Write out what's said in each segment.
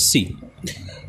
C।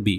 B।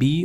B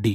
D।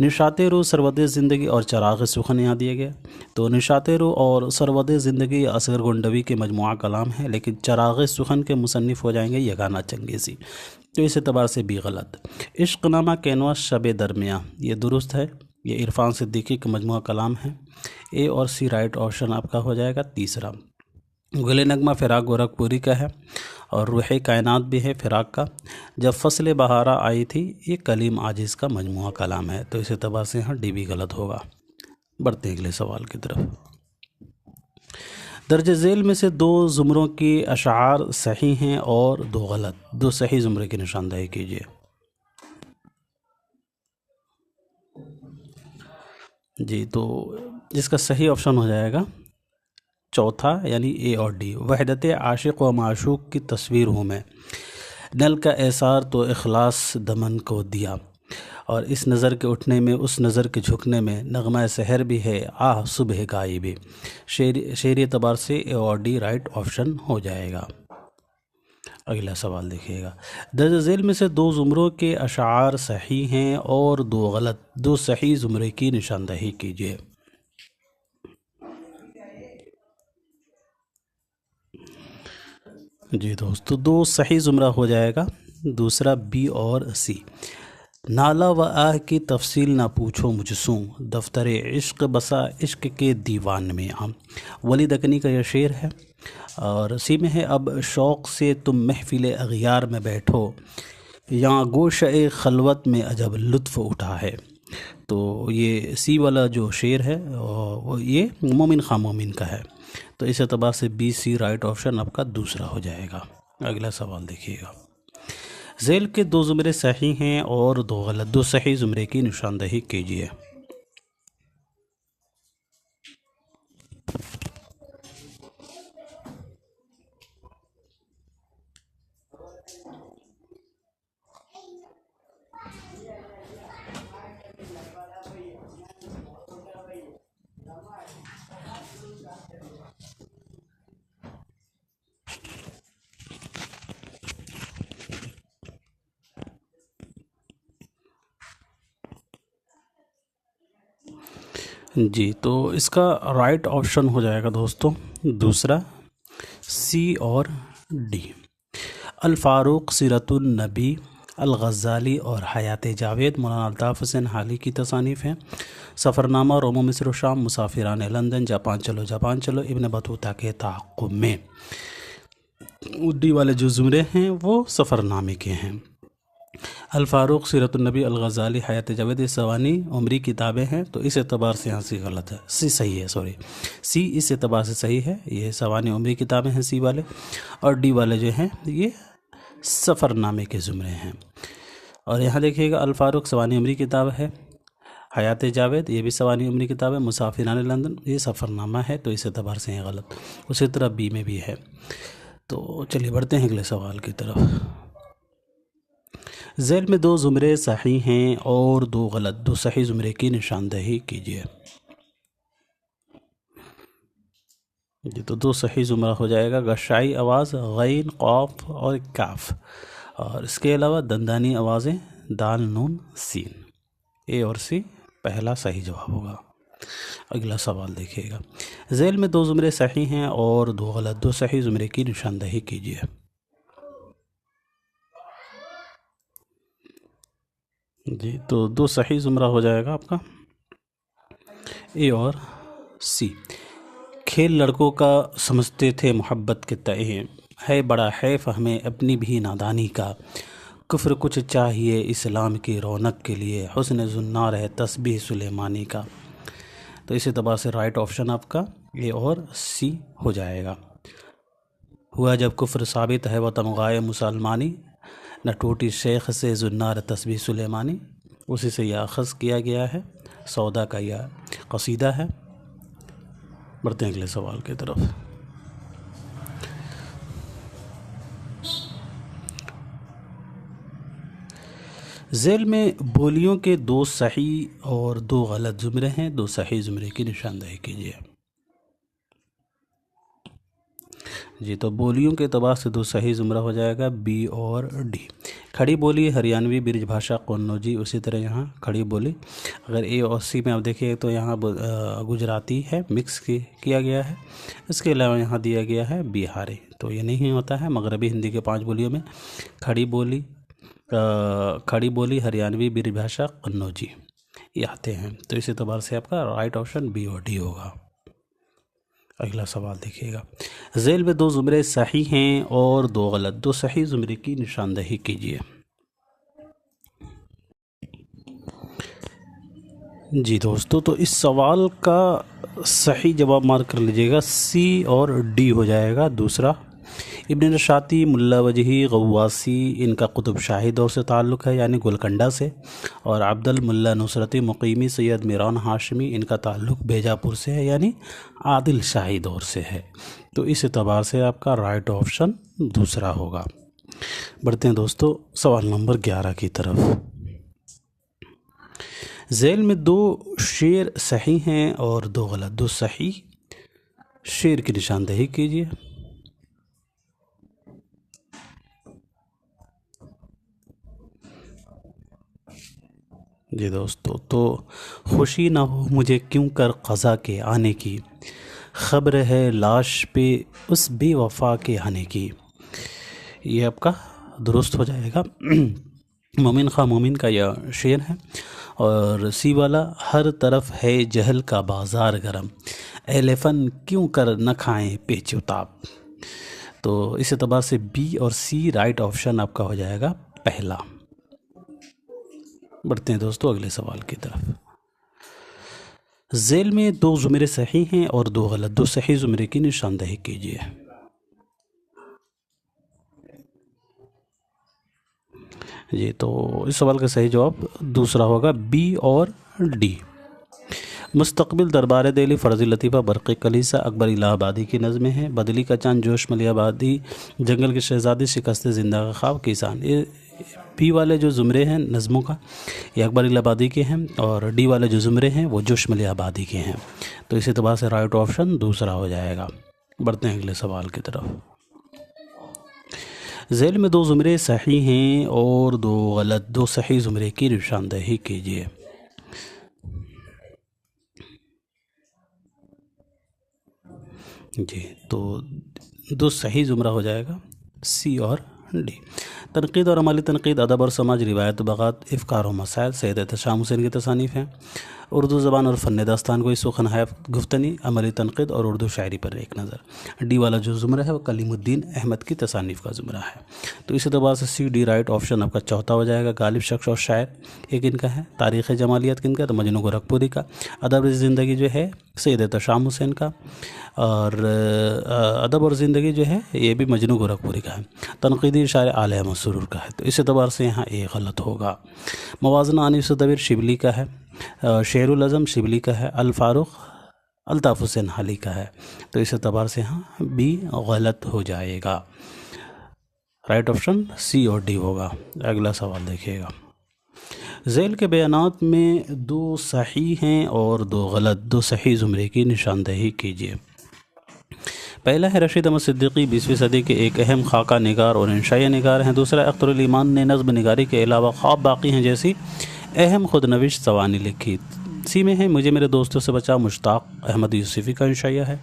نشاط رو سرود زندگی اور چراغ سخن یہاں دیا گیا. تو نشاط رو اور سرود زندگی اصغر گنڈوی کے مجموعہ کلام ہے، لیکن چراغ سخن کے مصنف ہو جائیں گے یگانہ چنگیزی. تو اس اعتبار سے بھی غلط. عشق نامہ کینوا شب درمیاں یہ درست ہے، یہ عرفان صدیقی کا مجموعہ کلام ہے. اے اور سی رائٹ آپشن آپ کا ہو جائے گا تیسرا. گل نغمہ فراق گورکھپوری کا ہے اور روح کائنات بھی ہے فراق کا. جب فصل بہارا آئی تھی یہ کلیم عاجز کا مجموعہ کلام ہے. تو اس اعتبار سے یہاں ڈی بھی غلط ہوگا. بڑھتے ہیں اگلے سوال کی طرف. درج ذیل میں سے 2 زمروں کی اشعار صحیح ہیں اور 2 غلط. 2 صحیح زمرے کی نشاندہی کیجیے. جی تو اس کا صحیح آپشن ہو جائے گا چوتھا، یعنی اے اور ڈی. وحدت عاشق و معشوق کی تصویر ہوں میں، نل کا ایثار تو اخلاص دمن کو دیا، اور اس نظر کے اٹھنے میں اس نظر کے جھکنے میں نغمہ سحر بھی ہے آہ صبح گائی بھی. شعری اعتبار سے اے اور ڈی رائٹ آپشن ہو جائے گا. اگلا سوال دیکھیے گا. درج ذیل میں سے 2 زمروں کے اشعار صحیح ہیں اور 2 غلط. 2 صحیح زمرے کی نشاندہی کیجیے. جی دوستو 2 صحیح زمرہ ہو جائے گا دوسرا بی اور سی. نالا و آہ کی تفصیل نہ پوچھو مجھ سوں، دفتر عشق بسا عشق کے دیوان میں عام. ولی دکنی کا یہ شعر ہے. اور سی میں ہے اب شوق سے تم محفل اغیار میں بیٹھو، یہاں گوشہ خلوت میں عجب لطف اٹھا ہے. تو یہ سی والا جو شعر ہے وہ یہ مومن خان مومن کا ہے. تو اس اعتبار سے بی سی رائٹ آپشن آپ کا دوسرا ہو جائے گا. اگلا سوال دیکھیے گا. ذیل کے 2 زمرے صحیح ہیں اور 2 غلط. 2 صحیح زمرے کی نشاندہی کیجیے. جی تو اس کا رائٹ آپشن ہو جائے گا دوستو دوسرا سی اور ڈی. الفاروق سیرت النبی الغزالی اور حیات جاوید مولانا الطاف حسین حالی کی تصانیف ہیں. سفرنامہ روم مصر و شام مسافران لندن جاپان چلو جاپان چلو ابن بطوطہ کے تعاقب میں. ڈی والے جو زمرے ہیں وہ سفرنامے کے ہیں. الفاروق سیرت النبی الغزالی حیات جاوید سوانی عمری کتابیں ہیں. تو اس اعتبار سے یہاں سی غلط ہے، سی صحیح ہے سی اس اعتبار سے صحیح ہے. یہ سوانی عمری کتابیں ہیں سی والے، اور ڈی والے جو ہیں یہ سفر نامے کے زمرے ہیں. اور یہاں دیکھیے گا الفاروق سوانی عمری کتاب ہے، حیات جاوید یہ بھی سوانی عمری کتاب ہے، مسافران لندن یہ سفر نامہ ہے. تو اس اعتبار سے یہ غلط. اسی طرح بی میں بھی ہے. تو چلیے بڑھتے ہیں اگلے سوال کی طرف. ذیل میں 2 زمرے صحیح ہیں اور 2 غلط. 2 صحیح زمرے کی نشاندہی کیجیے. جی تو 2 صحیح زمرہ ہو جائے گا غشائی آواز غین قاف اور کاف، اور اس کے علاوہ دندانی آوازیں دال نون سین. اے اور سی پہلا صحیح جواب ہوگا. اگلا سوال دیکھیے گا. ذیل میں 2 زمرے صحیح ہیں اور 2 غلط. 2 صحیح زمرے کی نشاندہی کیجیے. جی تو 2 صحیح زمرہ ہو جائے گا آپ کا اے اور سی. کھیل لڑکوں کا سمجھتے تھے محبت کے تئیں، ہے بڑا حیف ہمیں اپنی بھی نادانی کا. کفر کچھ چاہیے اسلام کی رونق کے لیے، حسن زنار ہے تسبیح سلیمانی کا. تو اس اعتبار سے رائٹ آپشن آپ کا اے اور سی ہو جائے گا. ہوا جب کفر ثابت ہے وہ تمغائے مسلمانی، نہ ٹوٹی شیخ سے زنار تسبیح سلیمانی. اسی سے یہ اخذ کیا گیا ہے، سودا کا یہ قصیدہ ہے. بڑھتے ہیں اگلے سوال کی طرف. ذیل میں بولیوں کے 2 صحیح اور 2 غلط زمرے ہیں. 2 صحیح زمرے کی نشاندہی کیجیے. جی تو بولیوں کے اعتبار سے دو صحیح زمرہ ہو جائے گا بی اور ڈی۔ کھڑی بولی ہریانوی برج بھاشا قنوجی، اسی طرح یہاں کھڑی بولی اگر اے اور سی میں آپ دیکھیے تو یہاں گجراتی ہے، مکس کیا گیا ہے۔ اس کے علاوہ یہاں دیا گیا ہے بہاری، تو یہ نہیں ہوتا ہے۔ مغربی ہندی کے 5 بولیوں میں کھڑی بولی ہریانوی برج بھاشا قنوجی یہ آتے ہیں، تو اس اعتبار سے آپ کا رائٹ آپشن بی اور ڈی ہوگا۔ اگلا سوال دیکھیے گا، ذیل میں 2 زمرے صحیح ہیں اور 2 غلط، 2 صحیح زمرے کی نشاندہی کیجیے۔ جی دوستو، تو اس سوال کا صحیح جواب مارک کر لیجئے گا، سی اور ڈی ہو جائے گا دوسرا۔ ابن نشاطی، ملا وجہی، غواسی، ان کا قطب شاہی دور سے تعلق ہے یعنی گولکنڈہ سے، اور عبد الملا نصرتی مقیمی، سید میران ہاشمی، ان کا تعلق بیجاپور سے ہے یعنی عادل شاہی دور سے ہے، تو اس اعتبار سے آپ کا رائٹ آپشن دوسرا ہوگا۔ بڑھتے ہیں دوستو سوال نمبر 11 کی طرف۔ ذیل میں 2 شعر صحیح ہیں اور 2 غلط، 2 صحیح شعر کی نشاندہی کیجیے۔ جی دوستو، تو خوشی نہ ہو مجھے کیوں کر قضا کے آنے کی، خبر ہے لاش پہ اس بے وفا کے آنے کی، یہ آپ کا درست ہو جائے گا۔ مومن خواہ مومن کا یہ شعر ہے، اور سی والا، ہر طرف ہے جہل کا بازار گرم، اہل فن کیوں کر نہ کھائیں پیچ و تاب، تو اس اعتبار سے بی اور سی رائٹ آپشن آپ کا ہو جائے گا پہلا۔ بڑھتے ہیں دوستو اگلے سوال کی طرف۔ ذیل میں 2 زمرے صحیح ہیں اور 2 غلط، 2 صحیح زمرے کی نشاندہی کیجیے۔ جی تو اس سوال کا صحیح جواب دوسرا ہوگا، بی اور ڈی۔ مستقبل دربار دہلی، فرضی لطیفہ، برقی کلیسا، اکبر الہ آبادی کی نظمیں ہیں۔ بدلی کا چاند، جوش ملی آبادی، جنگل کی شہزادی، شکست زندہ کا خواب، کسان، یہ بی والے جو زمرے ہیں نظموں کا یہ اکبر الہ آبادی کے ہیں، اور ڈی والے جو زمرے ہیں وہ جوش ملی آبادی کے ہیں، تو اس اعتبار سے رائٹ آپشن دوسرا ہو جائے گا۔ بڑھتے ہیں اگلے سوال کی طرف۔ ذیل میں 2 زمرے صحیح ہیں اور 2 غلط، 2 صحیح زمرے کی نشاندہی کیجیے۔ جی تو 2 صحیح زمرہ ہو جائے گا سی اور ڈی۔ تنقید اور عملی تنقید، ادب اور سماج، روایت و بغات، افکار و مسائل، سید احتشام حسین کی تصانیف ہیں۔ اردو زبان اور فن داستان کو سخن ہے گفتنی، عملی تنقید اور اردو شاعری پر ایک نظر۔ ڈی والا جو زمرہ ہے وہ کلیم الدین احمد کی تصانیف کا زمرہ ہے، تو اس اعتبار سے سی ڈی رائٹ آپشن آپ کا چوتھا ہو جائے گا۔ غالب شخص اور شاعر ایک ان کا ہے، تاریخ جمالیت کن کا، تو مجنوں گورکھپوری کا، ادب زندگی جو ہے سید احتشام حسین کا، اور ادب اور زندگی جو ہے یہ بھی مجنوں گورکھپوری کا ہے۔ تنقیدی شاعر آل احمد سرور کا ہے، تو اس اعتبار سے یہاں اے غلط ہوگا۔ موازنہ انیس الدبیر شبلی کا ہے، شعر العظم شبلی کا ہے، الفاروق الطاف حسین حالی کا ہے، تو اس اعتبار سے یہاں بی غلط ہو جائے گا۔ رائٹ آپشن سی اور ڈی ہوگا۔ اگلا سوال دیکھیے گا، ذیل کے بیانات میں 2 صحیح ہیں اور 2 غلط، 2 صحیح زمرے کی نشاندہی کیجیے۔ پہلا ہے رشید احمد صدیقی، 20ویں صدی کے ایک اہم خاکہ نگار اور انشائیہ نگار ہیں۔ دوسرا اختر الایمان نے نظم نگاری کے علاوہ خواب باقی ہیں جیسی اہم خود نوشت سوانح لکھی۔ سی میں ہے مجھے میرے دوستوں سے بچا، مشتاق احمد یوسفی کا انشائیہ ہے،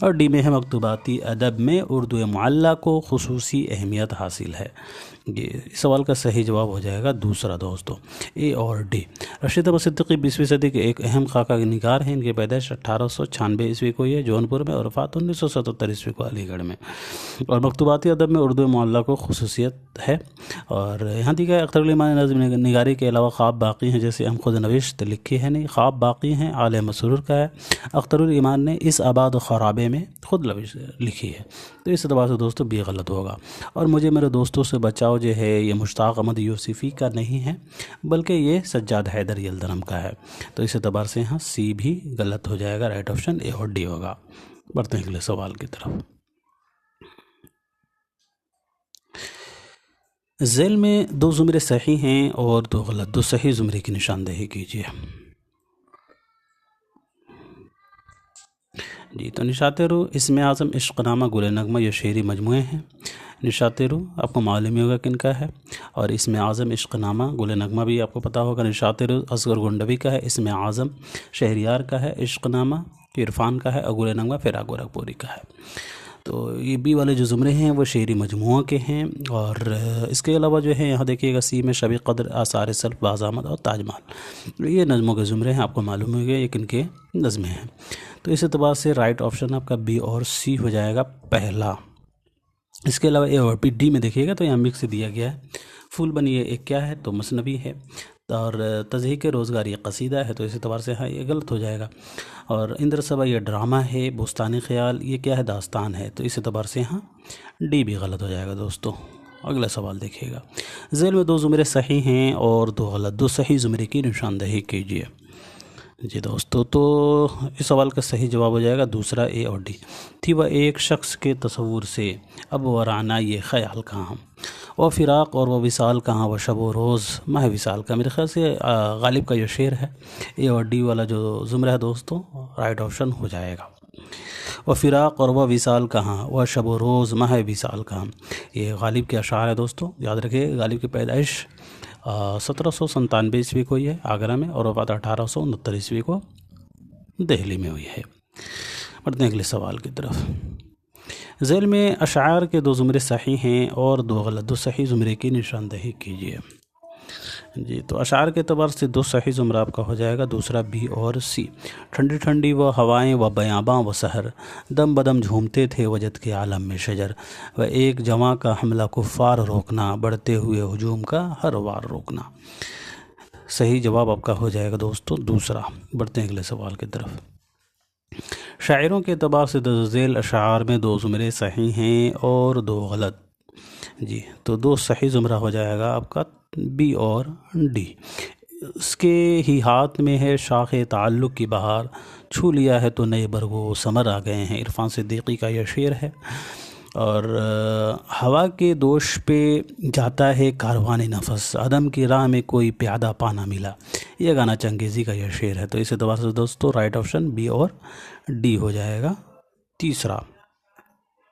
اور ڈی میں ہے مکتوباتی ادب میں اردو معلیٰ کو خصوصی اہمیت حاصل ہے۔ یہ سوال کا صحیح جواب ہو جائے گا دوسرا دوستو، اے اور ڈی۔ رشید احمد صدیقی 20ویں صدی کے ایک اہم خاکہ نگار ہیں، ان کی پیدائش 1896 عیسوی کو ہے جونپور میں، اور وفات 1977 عیسوی کو علی گڑھ میں، اور مکتوباتی ادب میں اردو معلیٰ کو خصوصیت ہے۔ اور یہاں دیکھا اختر الایمان نظم نگاری کے علاوہ خواب باقی ہیں جیسے ہم خود نوشت لکھی ہے نہیں، خواب باقی ہیں آل احمد سرور کا ہے، اختر الایمان نے اس آباد و خرابے میں خود نوشت لکھی ہے، تو اس اعتبار سے دوستو بھی غلط ہوگا۔ اور مجھے میرے دوستوں سے بچاؤ جو ہے یہ مشتاق احمد یوسفی کا نہیں ہے بلکہ یہ سجاد حیدر یلدرم کا ہے، تو اس اعتبار سے یہاں سی بھی غلط ہو جائے گا، رائٹ آپشن اے اور ڈی ہوگا۔ بڑھتے ہیں اگلے سوال کی طرف۔ ذیل میں 2 زمرے صحیح ہیں اور 2 غلط، 2 صحیح زمرے کی نشاندہی کیجیے۔ جی تو نشاط رو اسم اعظم عشق نامہ گل نغمہ یہ شعری مجموعے ہیں. نشاط رو آپ کو معلوم ہی ہوگا کن کا ہے, اور اسم اعظم عشق نامہ گل نغمہ بھی آپ کو پتہ ہوگا. نشاط رو اصغر گنڈوی کا ہے, اسم اعظم شہریار کا ہے, عشق نامہ عرفان کا ہے, اور گل نغمہ فراق گورکھپوری کا ہے. تو یہ بی والے جو زمرے ہیں وہ شعری مجموعہ کے ہیں. اور اس کے علاوہ جو ہے یہاں دیکھیے گا سی میں شب قدر, آثار سلف, باز احمد اور تاج محل, یہ نظموں کے زمرے ہیں. آپ کو معلوم ہو گیا یہ کن کے نظمیں ہیں. تو اس اعتبار سے رائٹ آپشن آپ کا بی اور سی ہو جائے گا پہلا. اس کے علاوہ اے اور بی ڈی میں دیکھیے گا تو یہاں مکس دیا گیا ہے. پھول بنی یہ ایک کیا ہے تو مثنوی ہے, اور تضحیک روزگار یہ قصیدہ ہے, تو اس اعتبار سے ہاں یہ غلط ہو جائے گا. اور اندر صبا یہ ڈرامہ ہے, بستانی خیال یہ کیا ہے داستان ہے, تو اس اعتبار سے ہاں ڈی بھی غلط ہو جائے گا دوستو. اگلا سوال دیکھیے گا. ذیل میں 2 زمرے صحیح ہیں اور 2 غلط. 2 صحیح زمرے کی نشاندہی کیجیے. جی دوستو, تو اس سوال کا صحیح جواب ہو جائے گا دوسرا اے اور ڈی. تھی وہ ایک شخص کے تصور سے اب ورانا یہ خیال کہاں, وہ فراق اور وہ وصال کہاں, وہ شب و روز ماہ وصال کا. میرے خیال سے غالب کا یہ شعر ہے. اے اور ڈی والا جو زمرہ ہے دوستو رائٹ آپشن ہو جائے گا. وہ فراق اور وہ وصال کہاں, وہ شب و روز ماہ وصال کہاں, یہ غالب کے اشعار ہے دوستو. یاد رکھیں غالب کی پیدائش 1797 عیسوی کو ہی ہے آگرہ میں, اور وفات 1869 عیسوی کو دہلی میں ہوئی ہے. بڑھتے ہیں اگلے سوال کی طرف. ذیل میں اشعار کے 2 زمرے صحیح ہیں اور 2 غلط. 2 صحیح زمرے کی نشاندہی کیجیے. جی تو اشعار کے اعتبار سے 2 صحیح زمرہ آپ کا ہو جائے گا دوسرا بی اور سی. ٹھنڈی ٹھنڈی وہ ہوائیں و بیاباں و سحر, دم بدم جھومتے تھے وجد کے عالم میں شجر, و ایک جواں کا حملہ کفار روکنا, بڑھتے ہوئے ہجوم کا ہر وار روکنا. صحیح جواب آپ کا ہو جائے گا دوستو دوسرا. بڑھتے ہیں اگلے سوال کی طرف. شاعروں کے اعتبار سے ذیل اشعار میں 2 زمرے صحیح ہیں اور 2 غلط. جی تو 2 صحیح زمرہ ہو جائے گا آپ کا بی اور ڈی. اس کے ہی ہاتھ میں ہے شاخ تعلق کی بہار, چھو لیا ہے تو نئے برگو ثمر آ گئے ہیں. عرفان صدیقی کا یہ شعر ہے. اور ہوا کے دوش پہ جاتا ہے کاروان نفس, عدم کی راہ میں کوئی پیادہ پانا ملا, یہ گانا چنگیزی کا یہ شعر ہے. تو اس اعتبار سے دوستو رائٹ آپشن بی اور ڈی ہو جائے گا تیسرا.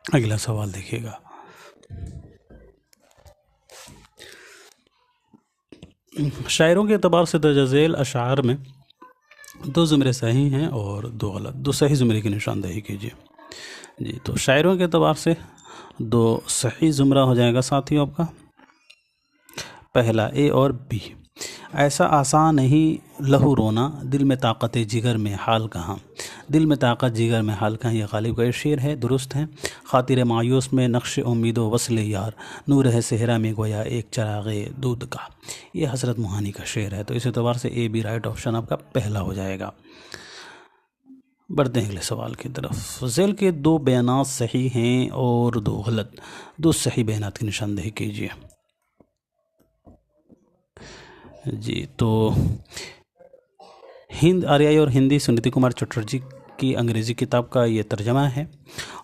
اگلا سوال دیکھیے گا. شاعروں کے اعتبار سے درج ذیل اشعار میں 2 زمرے صحیح ہیں اور 2 غلط. 2 صحیح زمرے کی نشاندہی کیجیے. جی تو شاعروں کے اعتبار سے 2 صحیح زمرہ ہو جائے گا ساتھیوں آپ کا پہلا اے اور بی. ایسا آسان نہیں لہو رونا, دل میں طاقت جگر میں حال کہاں, دل میں طاقت جگر میں حال کہاں, یہ غالب کا شعر ہے. درست ہے. خاطر مایوس میں نقش امید و وصل یار, نور ہے صحرا میں گویا ایک چراغ دودھ کا, یہ حضرت موہانی کا شعر ہے. تو اس اعتبار سے اے بی رائٹ آپشن آپ کا پہلا ہو جائے گا. بڑھتے ہیں اگلے سوال کی طرف. ذیل کے 2 بیانات صحیح ہیں اور 2 غلط. 2 صحیح بیانات کی نشاندہی کیجیے. جی تو ہند آریائی اور ہندی سنیتی کمار چٹرجی کی انگریزی کتاب کا یہ ترجمہ ہے,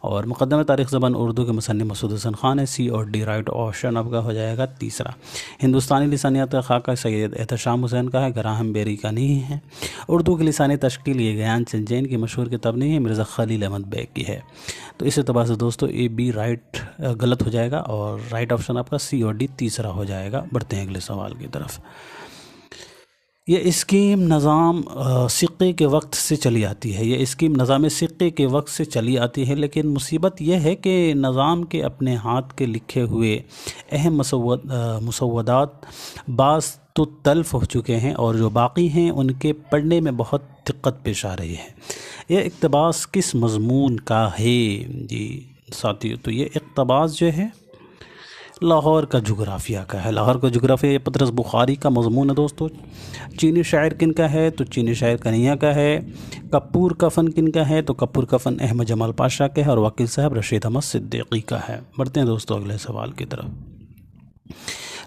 اور مقدمہ تاریخ زبان اردو کے مصنف مسعود حسن خان ہے. سی اور ڈی رائٹ آپشن آپ کا ہو جائے گا تیسرا. ہندوستانی لسانیات کا خاکہ سید احتشام حسین کا ہے, گراہم بیری کا نہیں ہے. اردو کی لسانی تشکیل یہ گیان چند جین کی مشہور کتاب نہیں ہے, مرزا خلیل احمد بیگ کی ہے. تو اس اعتبار سے دوستو اے بی رائٹ غلط ہو جائے گا, اور رائٹ آپشن آپ کا سی اور ڈی تیسرا ہو جائے گا. بڑھتے ہیں اگلے سوال کی طرف. یہ اسکیم نظام سکے کے وقت سے چلی آتی ہے. یہ اسکیم نظام سکے کے وقت سے چلی آتی ہے, لیکن مصیبت یہ ہے کہ نظام کے اپنے ہاتھ کے لکھے ہوئے اہم مسودات بعض تو تلف ہو چکے ہیں, اور جو باقی ہیں ان کے پڑھنے میں بہت دقت پیش آ رہی ہے. یہ اقتباس کس مضمون کا ہے جی ساتھیو؟ تو یہ اقتباس جو ہے لاہور کا جغرافیہ کا ہے. لاہور کا جغرافیہ یہ پطرس بخاری کا مضمون ہے دوستو. چینی شاعر کن کا ہے تو چینی شاعر کنیا کا ہے. کپور کا فن کن کا ہے تو کپور کا فن احمد جمال پاشا کا ہے, اور وکیل صاحب رشید احمد صدیقی کا ہے. بڑھتے ہیں دوستو اگلے سوال کی طرف.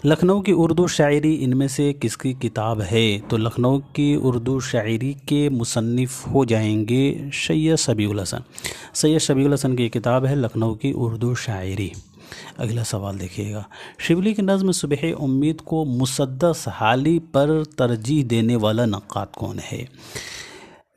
لکھنؤ کی اردو شاعری ان میں سے کس کی کتاب ہے؟ تو لکھنؤ کی اردو شاعری کے مصنف ہو جائیں گے سید شبیہ الحسن. سید شبیہ الحسن کی کتاب ہے لکھنؤ کی اردو شاعری. اگلا سوال دیکھیے گا. شبلی کی نظم صبح امید کو مسدس حالی پر ترجیح دینے والا نقاد کون ہے؟